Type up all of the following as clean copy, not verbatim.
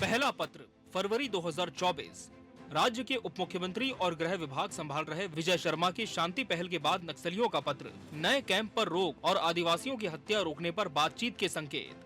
पहला पत्र फरवरी 2024। राज्य के उप मुख्यमंत्री और गृह विभाग संभाल रहे विजय शर्मा की शांति पहल के बाद नक्सलियों का पत्र, नए कैंप पर रोक और आदिवासियों की हत्या रोकने पर बातचीत के संकेत।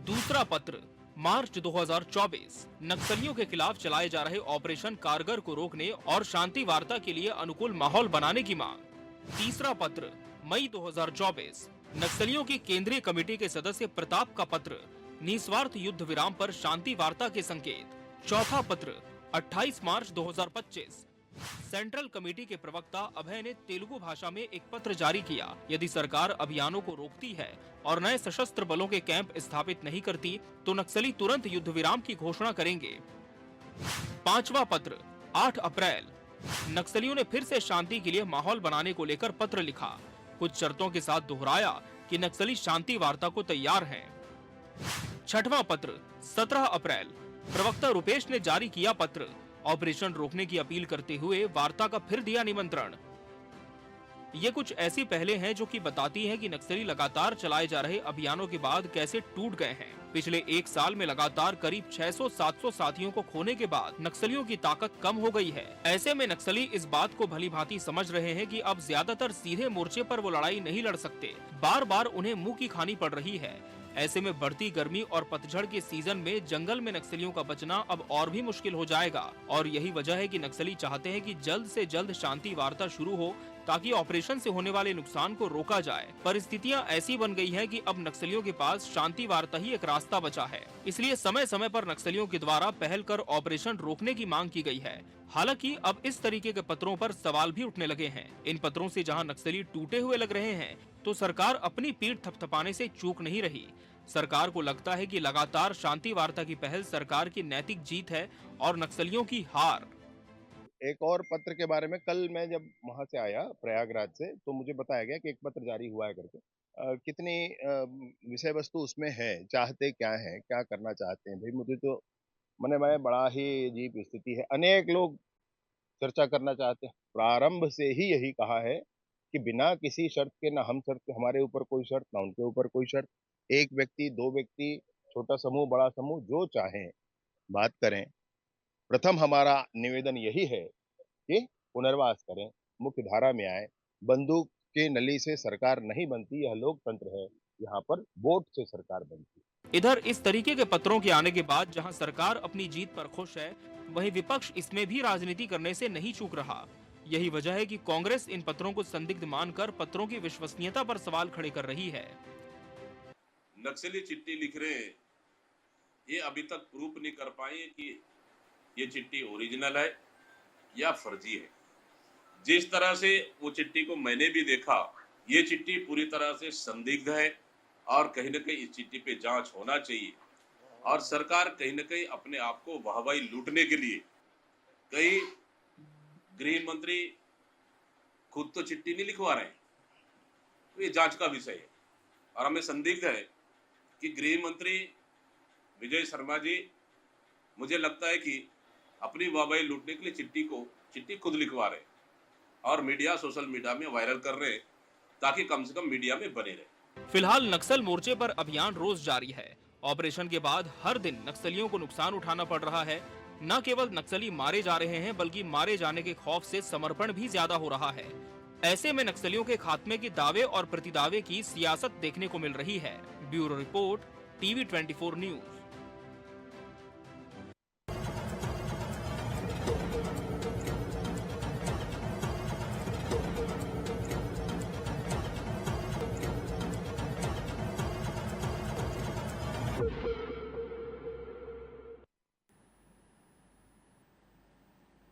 दूसरा पत्र मार्च 2024, नक्सलियों के खिलाफ चलाए जा रहे ऑपरेशन कारगर को रोकने और शांति वार्ता के लिए अनुकूल माहौल बनाने की मांग। तीसरा पत्र मई 2024, नक्सलियों की केंद्रीय कमेटी के सदस्य प्रताप का पत्र, निस्वार्थ युद्ध विराम पर शांति वार्ता के संकेत। चौथा पत्र 28 मार्च 2025, सेंट्रल कमेटी के प्रवक्ता अभय ने तेलुगु भाषा में एक पत्र जारी किया। यदि सरकार अभियानों को रोकती है और नए सशस्त्र बलों के कैंप स्थापित नहीं करती तो नक्सली तुरंत युद्ध विराम की घोषणा करेंगे। पांचवा पत्र 8 अप्रैल, नक्सलियों ने फिर से शांति के लिए माहौल बनाने को लेकर पत्र लिखा। कुछ शर्तों के साथ दोहराया कि नक्सली शांति वार्ता को तैयार हैं। छठवां पत्र 17 अप्रैल, प्रवक्ता रुपेश ने जारी किया पत्र, ऑपरेशन रोकने की अपील करते हुए वार्ता का फिर दिया निमंत्रण। ये कुछ ऐसी पहलें हैं जो कि बताती हैं कि नक्सली लगातार चलाए जा रहे अभियानों के बाद कैसे टूट गए हैं। पिछले एक साल में लगातार करीब 600-700 साथियों को खोने के बाद नक्सलियों की ताकत कम हो गई है। ऐसे में नक्सली इस बात को भलीभांति समझ रहे हैं कि अब ज्यादातर सीधे मोर्चे पर वो लड़ाई नहीं लड़ सकते, बार बार उन्हें मुंह की खानी पड़ रही है। ऐसे में बढ़ती गर्मी और पतझड़ के सीजन में जंगल में नक्सलियों का बचना अब और भी मुश्किल हो जाएगा और यही वजह है कि नक्सली चाहते हैं कि जल्द से जल्द शांति वार्ता शुरू हो ताकि ऑपरेशन से होने वाले नुकसान को रोका जाए। परिस्थितियां ऐसी बन गई हैं कि अब नक्सलियों के पास शांति वार्ता ही एक रास्ता बचा है। इसलिए समय समय पर नक्सलियों के द्वारा पहल कर ऑपरेशन रोकने की मांग की गई है। हालांकि अब इस तरीके के पत्रों पर सवाल भी उठने लगे हैं। इन पत्रों से जहां नक्सली टूटे हुए लग रहे हैं तो सरकार अपनी पीठ थपथपाने से चूक नहीं रही। सरकार को लगता है कि लगातार शांति वार्ता की पहल सरकार की नैतिक जीत है और नक्सलियों की हार। एक और पत्र के बारे में कल मैं जब वहां से आया प्रयागराज से तो मुझे बताया गया कि एक पत्र जारी हुआ है करके। कितनी विषय वस्तु उसमें है, चाहते क्या है, क्या करना चाहते हैं। भाई मुझे तो मने में बड़ा ही अजीब स्थिति है। अनेक लोग चर्चा करना चाहते हैं। प्रारंभ से ही यही कहा है कि बिना किसी शर्त के, ना हम शर्त के, हमारे ऊपर कोई शर्त, ना उनके ऊपर कोई शर्त। एक व्यक्ति, दो व्यक्ति, छोटा समूह, बड़ा समूह, जो चाहें बात करें। प्रथम हमारा निवेदन यही है कि पुनर्वास करें, मुख्य धारा में आए। बंदूक के नली से सरकार नहीं बनती, यह लोकतंत्र है। यहाँ पर वोट से सरकार बनती है। इधर इस तरीके के पत्रों के आने के बाद जहां सरकार अपनी जीत पर खुश है, वहीं विपक्ष इसमें भी राजनीति करने से नहीं चूक रहा। यही वजह है कि कांग्रेस इन पत्रों को संदिग्ध मानकर पत्रों की विश्वसनीयता पर सवाल खड़े कर रही है। नक्सली चिट्ठी लिख रहे हैं, ये अभी तक प्रूफ नहीं कर पाए कि ये चिट्ठी ओरिजिनल है या फर्जी है। जिस तरह से वो चिट्ठी को मैंने भी देखा, ये चिट्ठी पूरी तरह से संदिग्ध है और कहीं न कहीं इस चिट्ठी पे जांच होना चाहिए। और सरकार कहीं न कहीं अपने आप को वाहवाही लूटने के लिए, कई गृह मंत्री खुद तो चिट्ठी नहीं लिखवा रहे हैं, तो ये जांच का विषय है। और हमें संदिग्ध है कि गृह मंत्री विजय शर्मा जी, मुझे लगता है कि अपनी वाहवाही लूटने के लिए चिट्ठी खुद लिखवा रहे हैं और मीडिया, सोशल मीडिया में वायरल कर रहे हैं ताकि कम से कम मीडिया में बने रहे। फिलहाल नक्सल मोर्चे पर अभियान रोज जारी है। ऑपरेशन के बाद हर दिन नक्सलियों को नुकसान उठाना पड़ रहा है। न केवल नक्सली मारे जा रहे हैं बल्कि मारे जाने के खौफ से समर्पण भी ज्यादा हो रहा है। ऐसे में नक्सलियों के खात्मे के दावे और प्रतिदावे की सियासत देखने को मिल रही है। Bureau report, TV 24 news.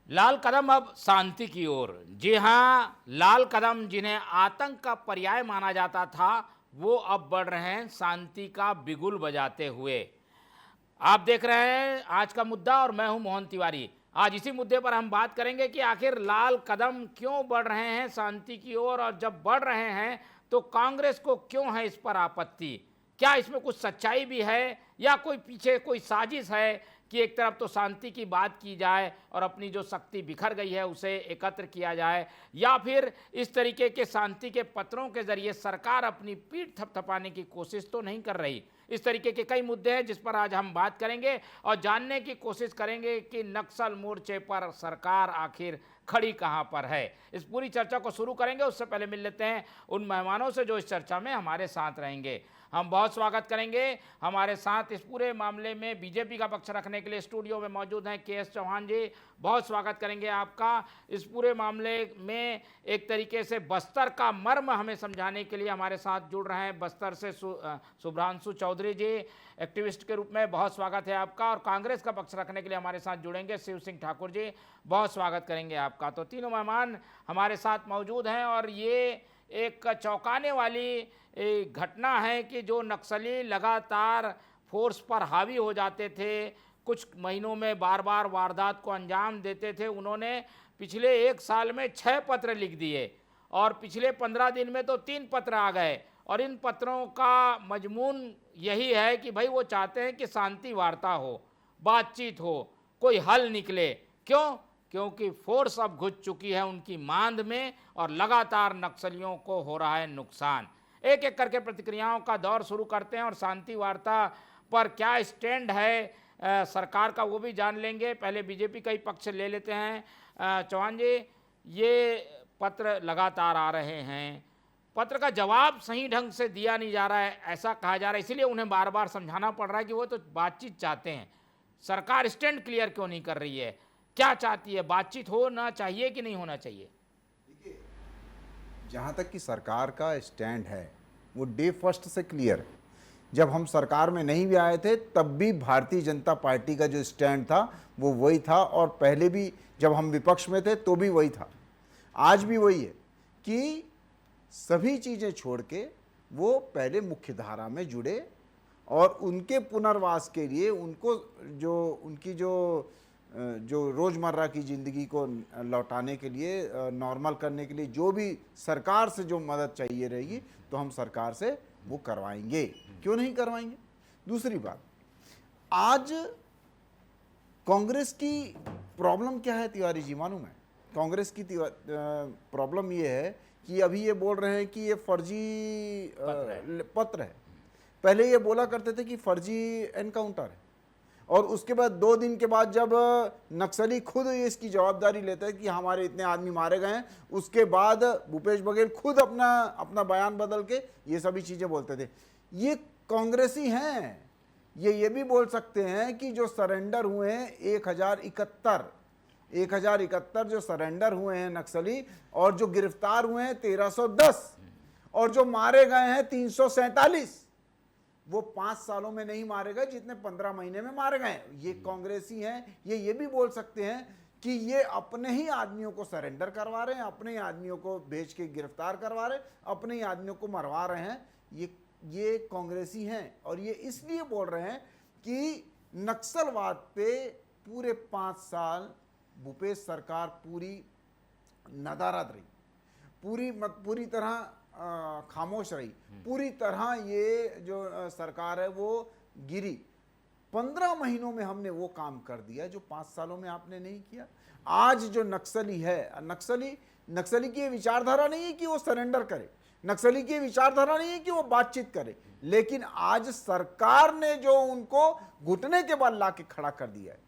लाल कदम अब शांति की ओर। जी हाँ, लाल कदम जिन्हें आतंक का पर्याय माना जाता था, वो अब बढ़ रहे हैं शांति का बिगुल बजाते हुए। आप देख रहे हैं आज का मुद्दा और मैं हूं मोहन तिवारी। आज इसी मुद्दे पर हम बात करेंगे कि आखिर लाल कदम क्यों बढ़ रहे हैं शांति की ओर, और जब बढ़ रहे हैं तो कांग्रेस को क्यों है इस पर आपत्ति। क्या इसमें कुछ सच्चाई भी है या कोई पीछे कोई साजिश है कि एक तरफ तो शांति की बात की जाए और अपनी जो शक्ति बिखर गई है उसे एकत्र किया जाए, या फिर इस तरीके के शांति के पत्रों के जरिए सरकार अपनी पीठ थपथपाने की कोशिश तो नहीं कर रही। इस तरीके के कई मुद्दे हैं जिस पर आज हम बात करेंगे और जानने की कोशिश करेंगे कि नक्सल मोर्चे पर सरकार आखिर खड़ी कहां पर है। इस पूरी चर्चा को शुरू करेंगे उससे पहले मिल लेते हैं उन मेहमानों से जो इस चर्चा में हमारे साथ रहेंगे। हम बहुत स्वागत करेंगे हमारे साथ इस पूरे मामले में बीजेपी का पक्ष रखने के लिए स्टूडियो में मौजूद हैं के.एस. चौहान जी, बहुत स्वागत करेंगे आपका। इस पूरे मामले में एक तरीके से बस्तर का मर्म हमें समझाने के लिए हमारे साथ जुड़ रहे हैं बस्तर से शुभ्रांशु चौधरी जी, एक्टिविस्ट के रूप में बहुत स्वागत है आपका। और कांग्रेस का पक्ष रखने के लिए हमारे साथ जुड़ेंगे शिव सिंह ठाकुर जी, बहुत स्वागत करेंगे आपका। तो तीनों मेहमान हमारे साथ मौजूद हैं और ये एक चौंकाने वाली घटना है कि जो नक्सली लगातार फोर्स पर हावी हो जाते थे, कुछ महीनों में बार बार वारदात को अंजाम देते थे, उन्होंने पिछले 1 साल में 6 पत्र लिख दिए और पिछले 15 दिन में तो 3 पत्र आ गए। और इन पत्रों का मजमून यही है कि भाई वो चाहते हैं कि शांति वार्ता हो, बातचीत हो, कोई हल निकले। क्यों? क्योंकि फोर्स अब घुस चुकी है उनकी मांद में और लगातार नक्सलियों को हो रहा है नुकसान। एक एक करके प्रतिक्रियाओं का दौर शुरू करते हैं और शांति वार्ता पर क्या स्टैंड है सरकार का वो भी जान लेंगे। पहले बीजेपी का ही पक्ष ले लेते हैं। चौहान जी, ये पत्र लगातार आ रहे हैं, पत्र का जवाब सही ढंग से दिया नहीं जा रहा है ऐसा कहा जा रहा है, इसीलिए उन्हें बार बार समझाना पड़ रहा है कि वो तो बातचीत चाहते हैं। सरकार स्टैंड क्लियर क्यों नहीं कर रही है? क्या चाहती है? बातचीत होना चाहिए कि नहीं होना चाहिए? देखिए, जहाँ तक कि सरकार का स्टैंड है वो डे फर्स्ट से क्लियर है। जब हम सरकार में नहीं भी आए थे तब भी भारतीय जनता पार्टी का जो स्टैंड था वो वही था और पहले भी जब हम विपक्ष में थे तो भी वही था, आज भी वही है कि सभी चीज़ें छोड़ के वो पहले मुख्य धारा में जुड़े और उनके पुनर्वास के लिए उनको उनकी जो रोज़मर्रा की ज़िंदगी को लौटाने के लिए, नॉर्मल करने के लिए जो भी सरकार से जो मदद चाहिए रहेगी तो हम सरकार से वो करवाएंगे, क्यों नहीं करवाएंगे। दूसरी बात, आज कांग्रेस की प्रॉब्लम क्या है तिवारी जी मालूम है? कांग्रेस की प्रॉब्लम ये है कि अभी ये बोल रहे हैं कि ये फर्जी पत्र है। पहले ये बोला करते थे कि फर्जी एनकाउंटर है और उसके बाद 2 दिन के बाद जब नक्सली खुद इसकी जवाबदारी लेते हैं कि हमारे इतने आदमी मारे गए हैं, उसके बाद भूपेश बघेल खुद अपना बयान बदल के ये सभी चीज़ें बोलते थे। ये कांग्रेसी हैं। ये भी बोल सकते हैं कि जो सरेंडर हुए हैं 1071 जो सरेंडर हुए हैं नक्सली और जो गिरफ्तार हुए हैं 1310 और जो मारे गए हैं 347, वो 5 सालों में नहीं मारे गए जितने 15 महीने में मारे गए। ये कांग्रेसी हैं। ये भी बोल सकते हैं कि ये अपने ही आदमियों को सरेंडर करवा रहे हैं, अपने ही आदमियों को भेज के गिरफ्तार करवा रहे हैं, अपने ही आदमियों को मरवा रहे हैं। ये कांग्रेसी हैं और ये इसलिए बोल रहे हैं कि नक्सलवाद पे पूरे 5 साल भूपेश सरकार पूरी नदारद रही, पूरी तरह खामोश रही, पूरी तरह ये जो सरकार है वो गिरी। 15 महीनों में हमने वो काम कर दिया जो 5 सालों में आपने नहीं किया। आज जो नक्सली है, नक्सली की विचारधारा नहीं है कि वो सरेंडर करे, नक्सली की विचारधारा नहीं है कि वो बातचीत करे, लेकिन आज सरकार ने जो उनको घुटने के बल ला के खड़ा कर दिया है।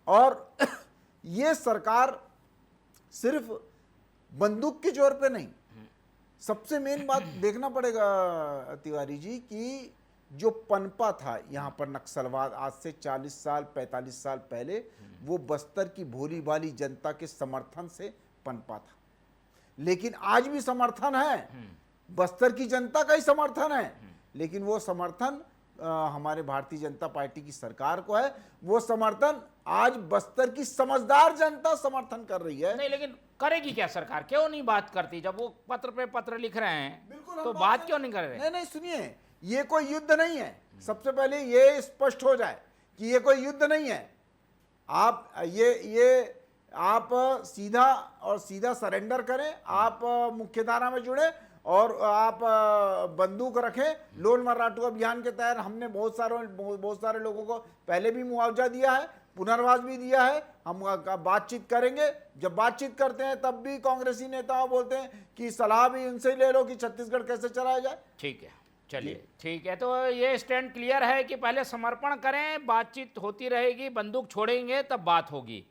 और ये सरकार सिर्फ बंदूक के जोर पे नहीं, सबसे मेन बात देखना पड़ेगा तिवारी जी कि जो पनपा था यहाँ पर नक्सलवाद आज से 40 साल 45 साल पहले, वो बस्तर की भोली भाली जनता के समर्थन से पनपा था। लेकिन आज भी समर्थन है, बस्तर की जनता का ही समर्थन है, लेकिन वो समर्थन हमारे भारतीय जनता पार्टी की सरकार को है। वो समर्थन आज बस्तर की समझदार जनता समर्थन कर रही है। नहीं, लेकिन करेगी क्या सरकार? क्यों नहीं बात करती? जब वो पत्र पे पत्र लिख रहे हैं तो बात क्यों नहीं कर रहे? नहीं, सुनिए, ये कोई युद्ध नहीं है। सबसे पहले ये स्पष्ट हो जाए कि ये कोई युद्ध नहीं है। आप सीधा सरेंडर करें, आप मुख्यधारा में जुड़े और आप बंदूक रखें। लोन मर्राटू अभियान के तहत हमने बहुत सारे लोगों को पहले भी मुआवजा दिया है, पुनर्वास भी दिया है। हम बातचीत करेंगे। जब बातचीत करते हैं तब भी कांग्रेसी नेता बोलते हैं कि सलाह भी उनसे ले लो कि छत्तीसगढ़ कैसे चलाया जाए। ठीक है, चलिए ठीक है, तो ये स्टैंड क्लियर है कि पहले समर्पण करें, बातचीत होती रहेगी, बंदूक छोड़ेंगे तब बात होगी।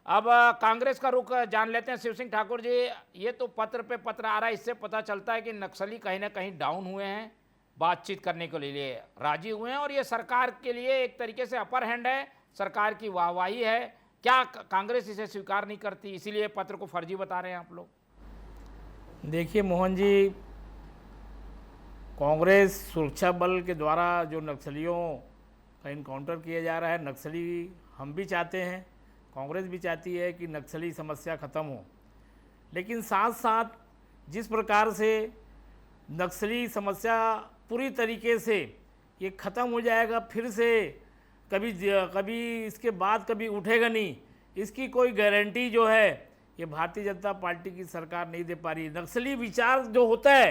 अब कांग्रेस का रुख जान लेते हैं। शिव सिंह ठाकुर जी, ये तो पत्र पे पत्र आ रहा है, इससे पता चलता है कि नक्सली कहीं ना कहीं डाउन हुए हैं, बातचीत करने के लिए राजी हुए हैं, और ये सरकार के लिए एक तरीके से अपर हैंड है, सरकार की वाहवाही है। क्या कांग्रेस इसे स्वीकार नहीं करती, इसीलिए पत्र को फर्जी बता रहे हैं आप लोग? देखिए मोहन जी, कांग्रेस सुरक्षा बल के द्वारा जो नक्सलियों का इनकाउंटर किया जा रहा है, नक्सली हम भी चाहते हैं, कांग्रेस भी चाहती है कि नक्सली समस्या ख़त्म हो, लेकिन साथ साथ जिस प्रकार से नक्सली समस्या पूरी तरीके से ये ख़त्म हो जाएगा, फिर से कभी इसके बाद कभी उठेगा नहीं, इसकी कोई गारंटी जो है ये भारतीय जनता पार्टी की सरकार नहीं दे पा रही। नक्सली विचार जो होता है,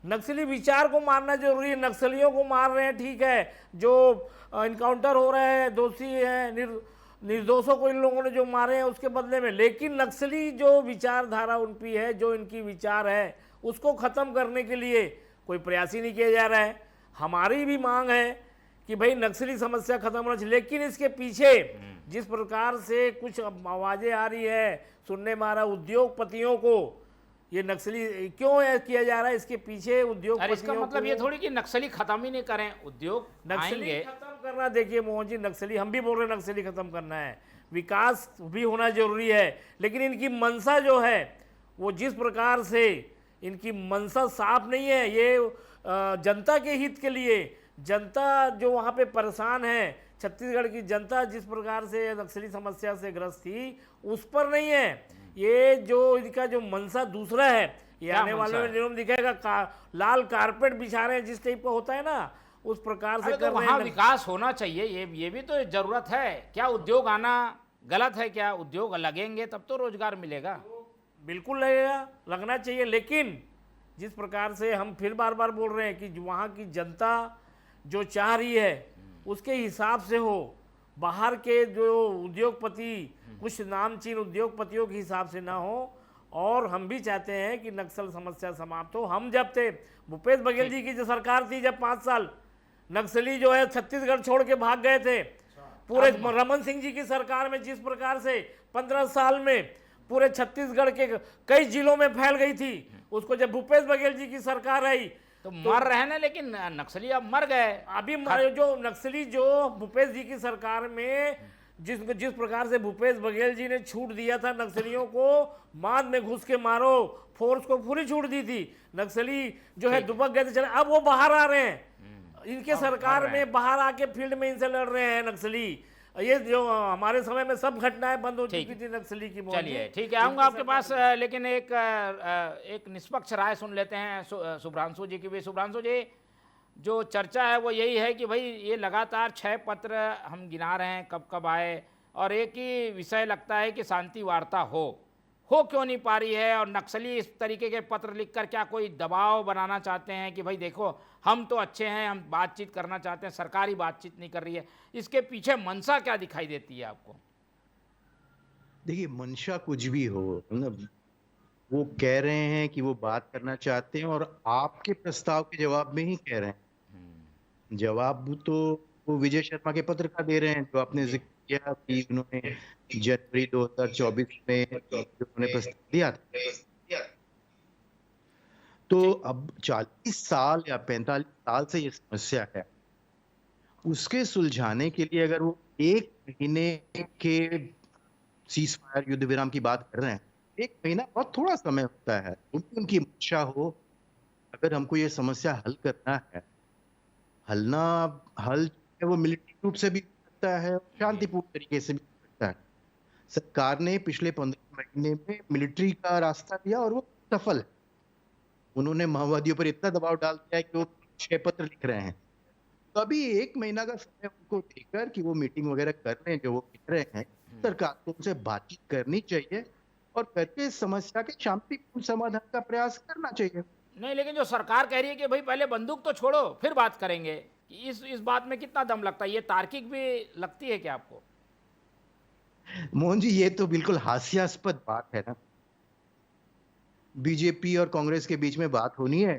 नक्सली विचार को मारना जरूरी है। नक्सलियों को मार रहे हैं ठीक है, जो इनकाउंटर हो रहे हैं, दोषी हैं, निर्दोषों को इन लोगों ने जो मारे हैं उसके बदले में, लेकिन नक्सली जो विचारधारा उनकी है, जो इनकी विचार है, उसको ख़त्म करने के लिए कोई प्रयास ही नहीं किया जा रहा है। हमारी भी मांग है कि भाई नक्सली समस्या खत्म होना चाहिए, लेकिन इसके पीछे जिस प्रकार से कुछ आवाज़ें आ रही है, सुनने में आ रहा उद्योगपतियों को ये नक्सली क्यों किया जा रहा है, इसके पीछे उद्योगपतियों, इसका मतलब ये थोड़ी कि नक्सली खत्म ही नहीं करें, उद्योग नक्सली आएंगे। खत्म करना, देखिए मोहन जी, नक्सली हम भी बोल रहे हैं नक्सली खत्म करना है, विकास भी होना जरूरी है, लेकिन इनकी मंशा जो है वो जिस प्रकार से इनकी मंशा साफ नहीं है, ये जनता के हित के लिए, जनता जो वहाँ पे परेशान है, छत्तीसगढ़ की जनता जिस प्रकार से नक्सली समस्या से ग्रस्त थी उस पर नहीं है, ये जो इनका जो मंशा दूसरा है, ये आने वाले दिनों में दिखेगा। लाल कारपेट बिछा रहे हैं जिस टाइप का होता है ना, उस प्रकार से तो कर रहे वहाँ हैं। विकास होना चाहिए, ये भी तो जरूरत है। क्या उद्योग आना गलत है? क्या उद्योग लगेंगे तब तो रोजगार मिलेगा? बिल्कुल लगना चाहिए, लेकिन जिस प्रकार से हम फिर बार बार बोल रहे हैं कि वहाँ की जनता जो चाह रही है उसके हिसाब से हो, बाहर के जो उद्योगपति, कुछ नामचीन उद्योगपतियों के हिसाब से ना हो। और हम भी चाहते हैं कि नक्सल समस्या समाप्त हो। हम जब थे, भूपेश बघेल जी की जो सरकार थी, जब 5 साल नक्सली जो है छत्तीसगढ़ छोड़ के भाग गए थे, पूरे रमन सिंह जी की सरकार में जिस प्रकार से 15 साल में पूरे छत्तीसगढ़ के कई जिलों में फैल गई थी, उसको जब भूपेश बघेल जी की सरकार आई तो मर रहे ना, लेकिन नक्सली अब मर गए। अभी जो नक्सली जो भूपेश जी की सरकार में जिस प्रकार से भूपेश बघेल जी ने छूट दिया था नक्सलियों को, माद में घुस के मारो, फोर्स को पूरी छूट दी थी, नक्सली जो है दुबक गए थे, चले, अब वो बाहर आ रहे हैं, इनके सरकार में बाहर आके फील्ड में इनसे लड़ रहे हैं नक्सली। ये जो हमारे समय में सब घटनाएं बंद हो चुकी थी नक्सली की। चलिए ठीक है, आऊँगा आपके पास, लेकिन एक निष्पक्ष राय सुन लेते हैं शुभ्रांशु जी की भी। शुभ्रांशु जी, जो चर्चा है वो यही है कि भाई ये लगातार 6 पत्र हम गिना रहे हैं, कब कब आए, और एक ही विषय लगता है कि शांति वार्ता हो क्यों नहीं पा रही है, और नक्सली इस तरीके के पत्र लिखकर क्या कोई दबाव बनाना चाहते हैं कि भाई देखो हम तो अच्छे हैं, हम बातचीत करना चाहते हैं, सरकार ही बातचीत नहीं कर रही है। इसके पीछे मंशा क्या दिखाई देती है आपको? देखिए, मंशा कुछ भी हो, मतलब वो कह रहे हैं कि वो बात करना चाहते हैं और आपके प्रस्ताव के जवाब में ही कह रहे हैं। जवाब तो वो विजय शर्मा के पत्र का दे रहे हैं, जो आपने जिक्र किया कि उन्होंने जनवरी 2024 में उन्होंने प्रस्ताव दिया था। तो अब 40 साल या 45 साल से ये समस्या है, उसके सुलझाने के लिए अगर वो 1 महीने के सीज फायर युद्ध विराम की बात कर रहे हैं, 1 महीना बहुत थोड़ा समय होता है। उनकी इच्छा हो, अगर हमको ये समस्या हल करना है, हल वो मिलिट्री रूप से भी हो सकता है, शांतिपूर्ण तरीके से भी हो सकता है। सरकार ने पिछले 15 महीने में मिलिट्री का रास्ता लिया और वो सफल है। उन्होंने माओवादियों पर इतना दबाव डाल दिया है कि वो 6 पत्र लिख रहे हैं। तो अभी 1 महीना का समय उनको देकर कि वो मीटिंग वगैरह कर रहे हैं, जो वो लिख रहे हैं, सरकार को उनसे बातचीत करनी चाहिए और करके इस समस्या के शांतिपूर्ण समाधान का प्रयास करना चाहिए। नहीं, लेकिन जो सरकार कह रही है कि भाई पहले बंदूक तो छोड़ो फिर बात करेंगे, इस बात में कितना दम लगता है? ये तार्किक भी लगती है क्या आपको? मोहन जी, ये तो बिल्कुल हास्यास्पद बात है ना। बीजेपी और कांग्रेस के बीच में बात होनी है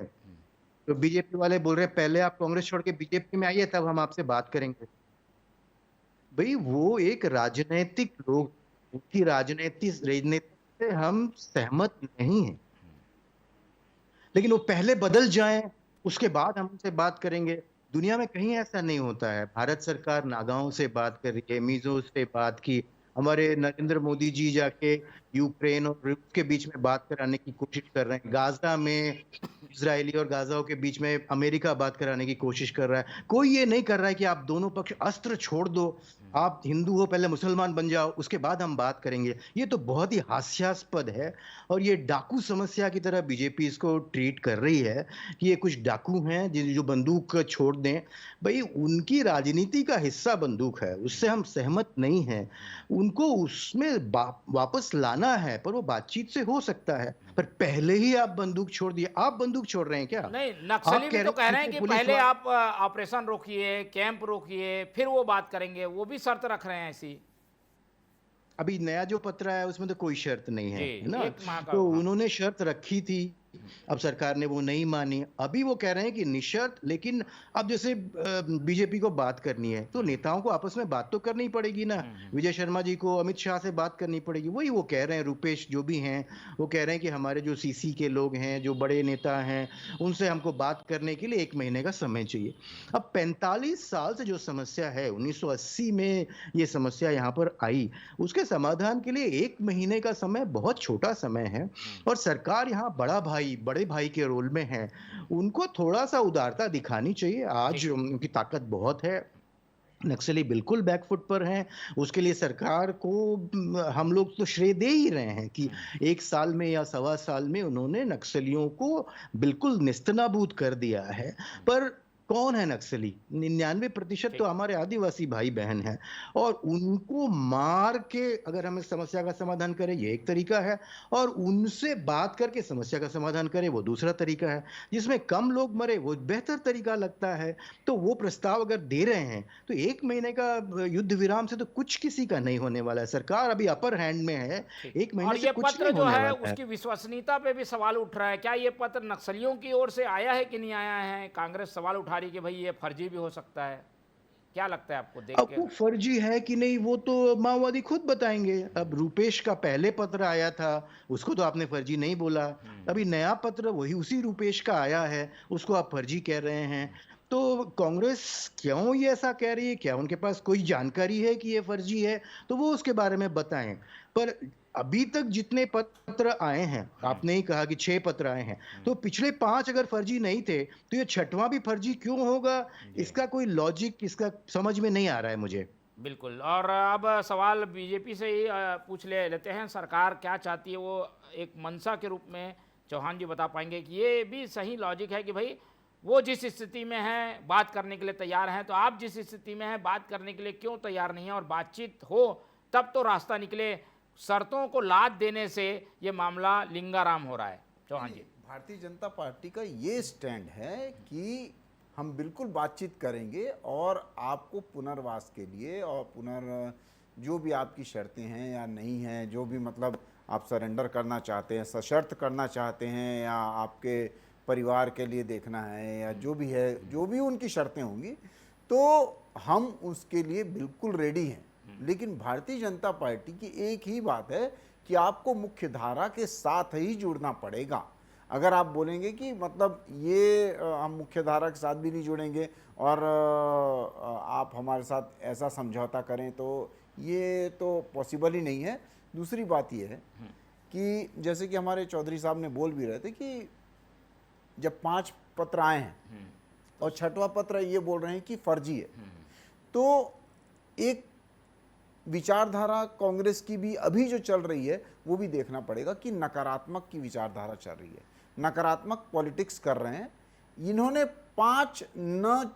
तो बीजेपी वाले बोल रहे हैं पहले आप कांग्रेस छोड़ के बीजेपी में आइए तब हम आपसे बात करेंगे। भाई वो एक राजनीतिक लोग, उनकी राजनीति से हम सहमत नहीं हैं, लेकिन वो पहले बदल जाएं उसके बाद हम उनसे बात करेंगे। दुनिया में कहीं ऐसा नहीं होता है। भारत सरकार नागाओं से बात कर रही है, मिजो से बात की, हमारे नरेंद्र मोदी जी जाके यूक्रेन और रूस के बीच में बात कराने की कोशिश कर रहे हैं, गाजा में इजरायली और गाजाओं के बीच में अमेरिका बात कराने की कोशिश कर रहा है। कोई ये नहीं कर रहा है कि आप दोनों पक्ष अस्त्र छोड़ दो, आप हिंदू हो पहले मुसलमान बन जाओ उसके बाद हम बात करेंगे। ये तो बहुत ही हास्यास्पद है और ये डाकू समस्या की तरह बीजेपी इसको ट्रीट कर रही है कि ये कुछ डाकू हैं जो बंदूक छोड़ दें। भाई उनकी राजनीति का हिस्सा बंदूक है, उससे हम सहमत नहीं हैं। उनको उसमें वापस लाना है, पर वो बातचीत से हो सकता है, पर पहले ही आप बंदूक छोड़ दिए। आप बंदूक छोड़ रहे हैं क्या? नहीं, नक्सली भी तो कह रहे हैं कि पुलिस पहले वाले- आप ऑपरेशन रोकिए, कैंप रोकिए, फिर वो बात करेंगे, वो भी शर्त रख रहे हैं ऐसी। अभी नया जो पत्र आया उसमें तो कोई शर्त नहीं है, जी, है ना? 1 माह का तो हाँ। उन्होंने शर्त रखी थी, अब सरकार ने वो नहीं मानी। अभी वो कह रहे हैं कि निशर्त, लेकिन अब जैसे बीजेपी को बात करनी है तो नेताओं को आपस में बात तो करनी पड़ेगी ना। विजय शर्मा जी को अमित शाह से बात करनी पड़ेगी। वही वो कह रहे हैं, रुपेश जो भी हैं वो कह रहे हैं कि हमारे जो सीसी के लोग हैं, जो बड़े नेता हैं, उनसे हमको बात करने के लिए 1 महीने का समय चाहिए। अब 45 साल से जो समस्या है, 1980 में ये समस्या यहाँ पर आई, उसके समाधान के लिए 1 महीने का समय बहुत छोटा समय है। और सरकार यहाँ बड़े भाई के रोल में है, उनको थोड़ा सा उदारता दिखानी चाहिए। आज उनकी ताकत बहुत है, नक्सली बिल्कुल बैकफुट पर हैं। उसके लिए सरकार को हम लोग तो श्रेय दे ही रहे हैं कि 1 साल में या सवा साल में उन्होंने नक्सलियों को बिल्कुल निस्तनाबूद कर दिया है। पर कौन है नक्सली? 99% तो हमारे आदिवासी भाई बहन हैं, और उनको मार के अगर हमें समस्या का समाधान करें ये एक तरीका है, और उनसे बात करके समस्या का समाधान करें वो दूसरा तरीका है। जिसमें कम लोग मरे वो बेहतर तरीका लगता है। तो वो प्रस्ताव अगर दे रहे हैं तो 1 महीने का युद्ध विराम से तो कुछ किसी का नहीं होने वाला है। सरकार अभी अपर हैंड में है, 1 महीने और से ये कुछ पत्र नहीं जो होने है वाला है। उसकी विश्वसनीयता पे भी सवाल उठ रहा है। क्या ये पत्र नक्सलियों की ओर से आया है कि नहीं आया है? कांग्रेस सवाल उठा रही कि भाई ये फर्जी भी हो सकता है। क्या लगता है आपको देख अब के? वो फर्जी है कि नहीं वो तो माओवादी खुद बताएंगे। अब रूपेश का पहले पत्र आया था, उसको तो आपने फर्जी नहीं बोला। अभी नया पत्र वही उसी रूपेश का आया है, उसको आप फर्जी कह रहे हैं। तो कांग्रेस क्यों ये ऐसा कह रही है? क्या उनके पास कोई जानकारी है कि ये फर्जी है? तो वो उसके बारे में बताएं। पर अभी तक जितने पत्र आए हैं, आपने ही कहा कि 6 पत्र आए हैं, तो पिछले 5 अगर फर्जी नहीं थे तो ये 6वां भी फर्जी क्यों होगा? इसका कोई लॉजिक इसका समझ में नहीं आ रहा है मुझे। बिल्कुल। और अब सवाल बीजेपी से ही पूछ लेते हैं, सरकार क्या चाहती है वो एक मंशा के रूप में चौहान जी बता पाएंगे कि ये भी सही लॉजिक है कि भाई वो जिस स्थिति में है बात करने के लिए तैयार हैं, तो आप जिस स्थिति में हैं बात करने के लिए क्यों तैयार नहीं है? और बातचीत हो तब तो रास्ता निकले, शर्तों को लाद देने से ये मामला लिंगाराम हो रहा है। चौहान जी, भारतीय जनता पार्टी का ये स्टैंड है कि हम बिल्कुल बातचीत करेंगे और आपको पुनर्वास के लिए और जो भी आपकी शर्तें हैं या नहीं हैं, जो भी मतलब आप सरेंडर करना चाहते हैं, सशर्त करना चाहते हैं, या आपके परिवार के लिए देखना है, या जो भी है, जो भी उनकी शर्तें होंगी, तो हम उसके लिए बिल्कुल रेडी हैं। लेकिन भारतीय जनता पार्टी की एक ही बात है कि आपको मुख्य धारा के साथ ही जुड़ना पड़ेगा। अगर आप बोलेंगे कि मतलब ये हम मुख्य धारा के साथ भी नहीं जुड़ेंगे और आप हमारे साथ ऐसा समझौता करें, तो ये तो पॉसिबल ही नहीं है। दूसरी बात ये है कि जैसे कि हमारे चौधरी साहब ने बोल भी रहे थे कि जब 5 पत्र आए हैं और 6वां पत्र ये बोल रहे हैं कि फर्जी है, तो एक विचारधारा कांग्रेस की भी अभी जो चल रही है वो भी देखना पड़ेगा कि नकारात्मक की विचारधारा चल रही है, नकारात्मक पॉलिटिक्स कर रहे हैं। इन्होंने 5 न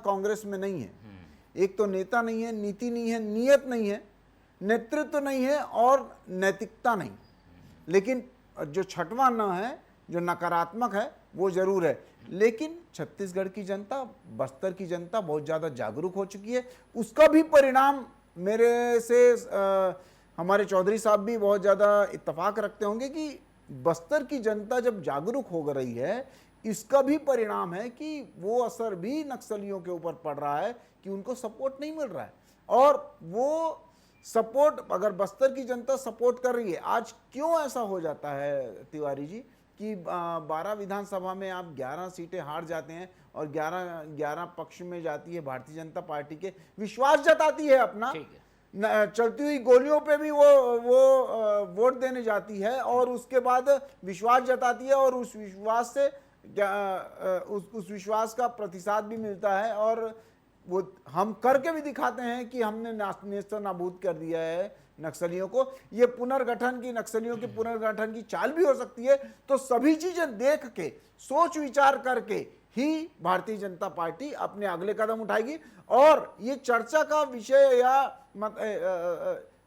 कांग्रेस में नहीं है। एक तो नेता नहीं है, नीति नहीं है, नियत नहीं है, नेतृत्व नहीं है और नैतिकता नहीं। लेकिन जो 6वां न है, जो नकारात्मक है, वो जरूर है। लेकिन छत्तीसगढ़ की जनता, बस्तर की जनता बहुत ज़्यादा जागरूक हो चुकी है। उसका भी परिणाम मेरे से हमारे चौधरी साहब भी बहुत ज़्यादा इत्तेफाक रखते होंगे कि बस्तर की जनता जब जागरूक हो रही है, इसका भी परिणाम है कि वो असर भी नक्सलियों के ऊपर पड़ रहा है कि उनको सपोर्ट नहीं मिल रहा है। और वो सपोर्ट अगर बस्तर की जनता सपोर्ट कर रही है, आज क्यों ऐसा हो जाता है तिवारी जी कि 12 विधानसभा में आप 11 सीटें हार जाते हैं और 11 पक्ष में जाती है भारतीय जनता पार्टी के, विश्वास जताती है अपना, ठीक है। चलती हुई गोलियों पे भी वो वोट देने जाती है और उसके बाद विश्वास जताती है और उस विश्वास से उस विश्वास का प्रतिसाद भी मिलता है और वो हम करके भी दिखाते हैं कि हमने नेस्तनाबूद नाबूद कर दिया है नक्सलियों को। ये पुनर्गठन की, नक्सलियों के पुनर्गठन की चाल भी हो सकती है। तो सभी चीजें देख के, सोच विचार करके ही भारतीय जनता पार्टी अपने अगले कदम उठाएगी। और ये चर्चा का विषय या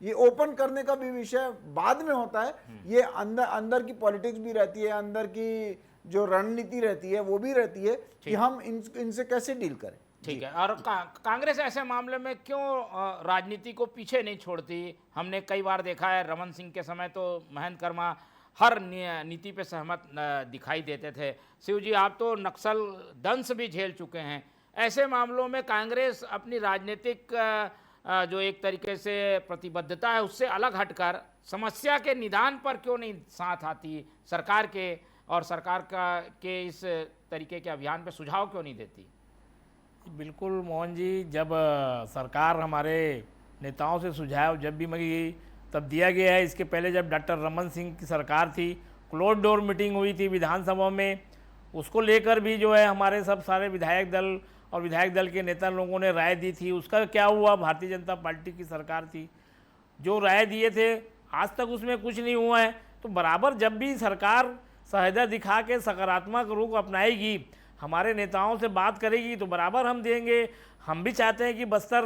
ये ओपन करने का भी विषय बाद में होता है। ये अंदर की पॉलिटिक्स भी रहती है, अंदर की जो रणनीति रहती है वो भी रहती है कि हम इनसे कैसे डील करें। ठीक है। और कांग्रेस ऐसे मामले में क्यों राजनीति को पीछे नहीं छोड़ती? हमने कई बार देखा है, रमन सिंह के समय तो महेंद्र कर्मा हर नीति पे सहमत दिखाई देते थे। शिव जी, आप तो नक्सल दंश भी झेल चुके हैं। ऐसे मामलों में कांग्रेस अपनी राजनीतिक जो एक तरीके से प्रतिबद्धता है उससे अलग हटकर समस्या के निदान पर क्यों नहीं साथ आती सरकार के, और सरकार के इस तरीके के अभियान पे सुझाव क्यों नहीं देती? बिल्कुल मोहन जी, जब सरकार हमारे नेताओं से सुझाव जब भी मांगी तब दिया गया है। इसके पहले जब डॉक्टर रमन सिंह की सरकार थी, क्लोज डोर मीटिंग हुई थी विधानसभा में, उसको लेकर भी जो है हमारे सब सारे विधायक दल और विधायक दल के नेता लोगों ने राय दी थी। उसका क्या हुआ? भारतीय जनता पार्टी की सरकार थी, जो राय दिए थे आज तक उसमें कुछ नहीं हुआ है। तो बराबर जब भी सरकार सहायता दिखा के सकारात्मक रुख अपनाएगी, हमारे नेताओं से बात करेगी, तो बराबर हम देंगे। हम भी चाहते हैं कि बस्तर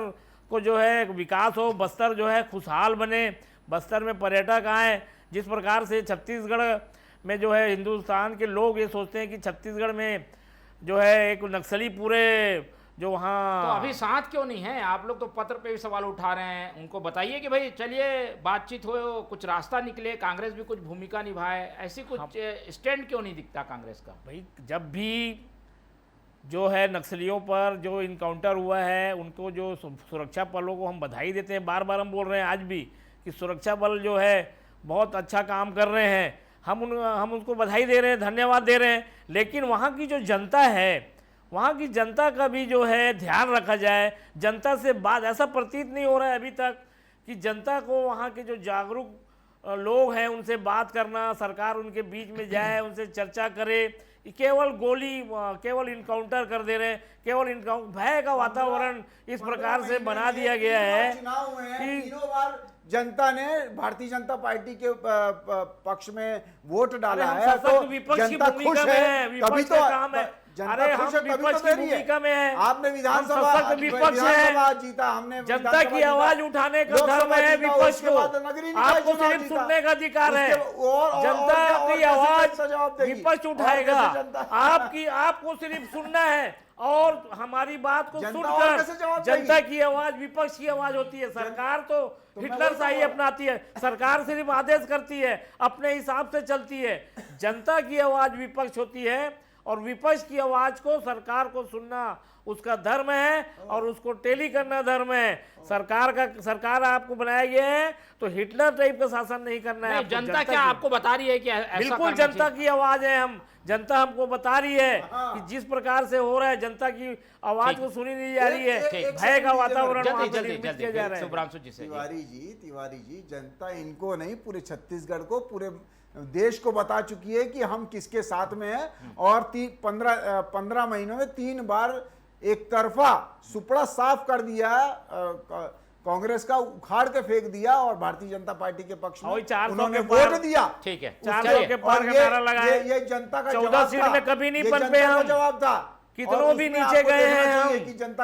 को जो है विकास हो, बस्तर जो है खुशहाल बने, बस्तर में पर्यटक आएँ। जिस प्रकार से छत्तीसगढ़ में जो है हिंदुस्तान के लोग ये सोचते हैं कि छत्तीसगढ़ में जो है एक नक्सली पूरे जो वहाँ, तो अभी साथ क्यों नहीं है? आप लोग तो पत्र पे भी सवाल उठा रहे हैं, उनको बताइए कि भाई चलिए बातचीत हो, कुछ रास्ता निकले, कांग्रेस भी कुछ भूमिका निभाए। ऐसी कुछ स्टैंड क्यों नहीं दिखता कांग्रेस का? भाई जब भी जो है नक्सलियों पर जो इनकाउंटर हुआ है, उनको जो सुरक्षा बलों को हम बधाई देते हैं। बार बार हम बोल रहे हैं आज भी कि सुरक्षा बल जो है बहुत अच्छा काम कर रहे हैं, हम उनको बधाई दे रहे हैं, धन्यवाद दे रहे हैं। लेकिन वहाँ की जो जनता है, वहाँ की जनता का भी जो है ध्यान रखा जाए। जनता से बात, ऐसा प्रतीत नहीं हो रहा है अभी तक कि जनता को, वहाँ के जो जागरूक लोग हैं उनसे बात करना, सरकार उनके बीच में जाए, उनसे चर्चा करे। केवल गोली, केवल इनकाउंटर कर दे रहे हैं, केवल इनकाउंटर, भय का वातावरण इस प्रकार से बना दिया गया है कि तीनों बार जनता ने भारतीय जनता पार्टी के पक्ष में वोट डाला है, तो जनता खुश है। तभी तो काम है, अरे हम विपक्ष की भूमिका में है, आपने विधानसभा जीता, हमने जनता की आवाज उठाने का धर्म है विपक्ष को। आपको सिर्फ सुनने का अधिकार है, जनता की आवाज विपक्ष उठाएगा, आपको सिर्फ सुनना है और हमारी बात को सुनकर जनता की आवाज विपक्ष की आवाज होती है। सरकार तो हिटलर शाही अपनाती है, सरकार सिर्फ आदेश करती है, अपने हिसाब से चलती है। जनता की आवाज विपक्ष होती है और विपक्ष की आवाज को, सरकार को सुनना उसका धर्म है और उसको टेली करना धर्म है। सरकार आपको बनाया गया है तो हिटलर टाइप का शासन नहीं करना है। जनता क्या आपको बता रही है कि ऐसा बिल्कुल जनता की आवाज है, हम जनता हमको बता रही है कि जिस प्रकार से हो रहा है, जनता की आवाज को सुनी नहीं जा रही है, भय का वातावरण किया जा रहा है। तिवारी जी, जनता इनको नहीं, पूरे छत्तीसगढ़ को, पूरे देश को बता चुकी है कि हम किसके साथ में हैं। और 15 महीनों में 3 बार एक तरफा सुपड़ा साफ कर दिया, कांग्रेस का उखाड़ के फेंक दिया और भारतीय जनता पार्टी के पक्ष में उन्होंने वोट दिया। ठीक है, 400 के पार का नारा लगाया। ये जनता का 14 सीट में कभी नहीं बन पे हम, जवाब था। कितनों भी नीचे गए हैं हम,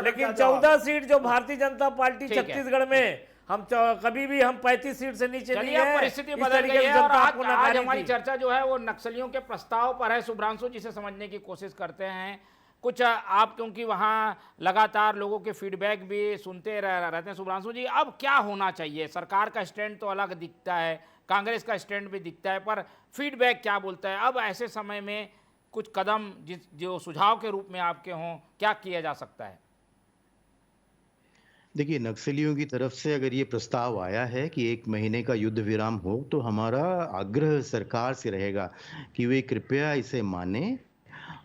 लेकिन 14 सीट जो भारतीय जनता पार्टी छत्तीसगढ़ में, हम कभी भी हम 35 सीट से नीचे नहीं है। परिस्थिति बदल गई है और आज हमारी चर्चा जो है वो नक्सलियों के प्रस्ताव पर है। शुभ्रांशु जी से समझने की कोशिश करते हैं कुछ आप, क्योंकि वहाँ लगातार लोगों के फीडबैक भी सुनते रहते हैं। शुभ्रांशु जी, अब क्या होना चाहिए? सरकार का स्टैंड तो अलग दिखता है, कांग्रेस का स्टैंड भी दिखता है, पर फीडबैक क्या बोलता है? अब ऐसे समय में कुछ कदम जो सुझाव के रूप में आपके हों, क्या किया जा सकता है? देखिए, नक्सलियों की तरफ से अगर ये प्रस्ताव आया है कि 1 महीने का युद्ध विराम हो, तो हमारा आग्रह सरकार से रहेगा कि वे कृपया इसे मानें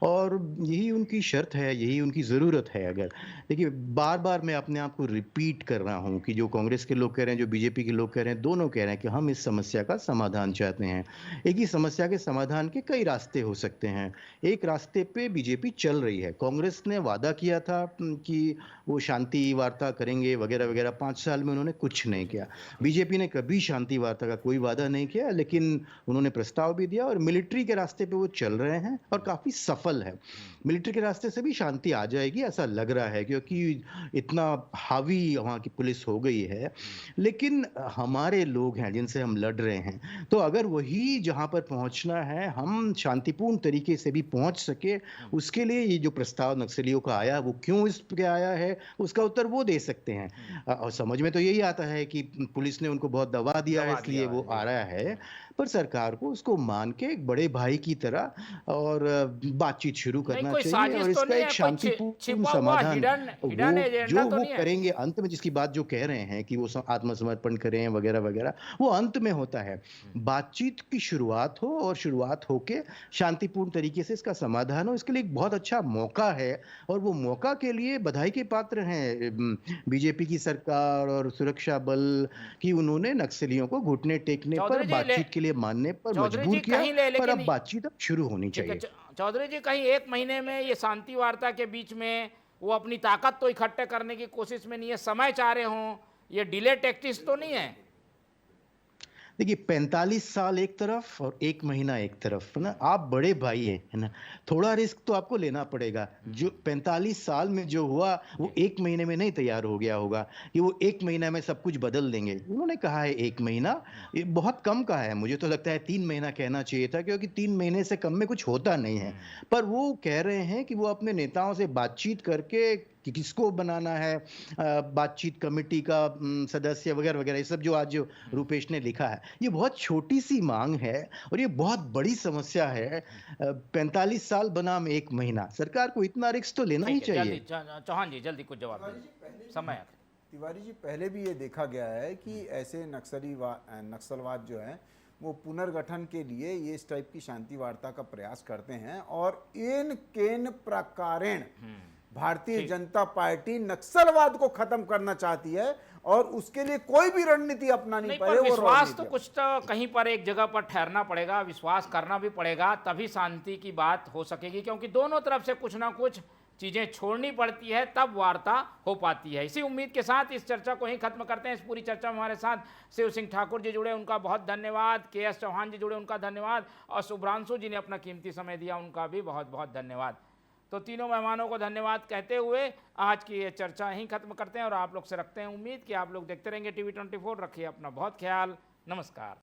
और यही उनकी शर्त है, यही उनकी ज़रूरत है अगर। देखिए, बार-बार मैं अपने आप को रिपीट कर रहा हूँ कि जो कांग्रेस के लोग कह रहे हैं, जो बीजेपी के लोग कह रहे हैं, दोनों कह रहे हैं कि हम इस समस्या का समाधान चाहते हैं। एक ही समस्या के समाधान के कई रास्ते हो सकते हैं। एक रास्ते पे बीजेपी चल रही है। कांग्रेस ने वादा किया था कि वो शांति वार्ता करेंगे वगैरह-वगैरह, 5 साल में उन्होंने कुछ नहीं किया। बीजेपी ने कभी शांति वार्ता का कोई वादा नहीं किया, लेकिन उन्होंने प्रस्ताव भी दिया और मिलिट्री के रास्ते पे वो चल रहे हैं और काफ़ी सफल है। मिलिट्री के रास्ते से भी शांति आ जाएगी ऐसा लग रहा है, क्योंकि इतना हावी वहाँ की पुलिस हो गई है। लेकिन हमारे लोग हैं जिनसे हम लड़ रहे हैं, तो अगर वही जहाँ पर पहुँचना है हम शांतिपूर्ण तरीके से भी पहुँच सके, उसके लिए ये जो प्रस्ताव नक्सलियों का आया, वो क्यों इस पे आया है, उसका उत्तर वो दे सकते हैं। और समझ में तो यही आता है कि पुलिस ने उनको बहुत दबा दिया है, इसलिए वो आ रहा है। पर सरकार को उसको मान के एक बड़े भाई की तरह और बातचीत शुरू नहीं, करना कोई चाहिए साजिश और तो इसका नहीं एक है, कोई शांतिपूर्ण छिपा हुआ समाधान हिडन वो एजेंडा जो तो वो नहीं है? करेंगे अंत में, जिसकी बात जो कह रहे हैं कि वो आत्मसमर्पण करें वगैरह-वगैरह, वो अंत में होता है। बातचीत की शुरुआत हो और शुरुआत होके शांतिपूर्ण तरीके से इसका समाधान हो, इसके लिए एक बहुत अच्छा मौका है और वो मौका के लिए बधाई के पात्र हैं बीजेपी की सरकार और सुरक्षा बल कि उन्होंने नक्सलियों को घुटने टेकने पर, चौधरी जी बातचीत के लिए मानने पर चौधरी मजबूर जी किया, कहीं ले, पर लेकिन अब बातचीत अब शुरू होनी ठीक है, चाहिए। चौधरी जी कहीं 1 महीने में ये शांति वार्ता के बीच में वो अपनी ताकत तो इकट्ठे करने की कोशिश में नहीं है, समय चाह रहे हों, ये डिले टैक्टिक्स तो नहीं है? देखिए, 45 साल एक तरफ और 1 महीना एक तरफ, है ना? आप बड़े भाई हैं, है ना? थोड़ा रिस्क तो आपको लेना पड़ेगा। जो 45 साल में जो हुआ, वो 1 महीने में नहीं तैयार हो गया होगा कि वो 1 महीना में सब कुछ बदल देंगे। उन्होंने कहा है 1 महीना, ये बहुत कम कहा है। मुझे तो लगता है 3 महीना कहना चाहिए था, क्योंकि 3 महीने से कम में कुछ होता नहीं है। पर वो कह रहे हैं कि वो अपने नेताओं से बातचीत करके कि किसको बनाना है, बातचीत कमेटी का सदस्य वगैरह-वगैरह, ये सब जो आज जो रूपेश ने लिखा है, ये बहुत छोटी सी मांग है और ये बहुत बड़ी समस्या है। 45 साल बनाम 1 महीना, सरकार को इतना रिस्क तो लेना ही ठीक है, चाहिए। जल्दी चौहान जी जल्दी कुछ जवाब दीजिए, समय आ गया। तिवारी जी, पहले भी ये देखा गया है कि ऐसे नक्सलवाद जो है वो पुनर्गठन के लिए ये इस टाइप की शांति वार्ता का प्रयास करते हैं और इन केन प्रकारेण भारतीय जनता पार्टी नक्सलवाद को खत्म करना चाहती है और उसके लिए कोई भी रणनीति अपनानी नहीं, पड़े पर वो विश्वास रणनीति तो कुछ तो कहीं पर एक जगह पर ठहरना पड़ेगा, विश्वास करना भी पड़ेगा, तभी शांति की बात हो सकेगी, क्योंकि दोनों तरफ से कुछ ना कुछ चीजें छोड़नी पड़ती है, तब वार्ता हो पाती है। इसी उम्मीद के साथ इस चर्चा को ही खत्म करते हैं। इस पूरी चर्चा में हमारे साथ शिव सिंह ठाकुर जी जुड़े, उनका बहुत धन्यवाद। KS चौहान जी जुड़े, उनका धन्यवाद। और शुभ्रांशु जी ने अपना कीमती समय दिया, उनका भी बहुत बहुत धन्यवाद। तो तीनों मेहमानों को धन्यवाद कहते हुए आज की ये चर्चा यहीं खत्म करते हैं और आप लोग से रखते हैं उम्मीद कि आप लोग देखते रहेंगे TV 24। रखिए अपना बहुत ख्याल। नमस्कार।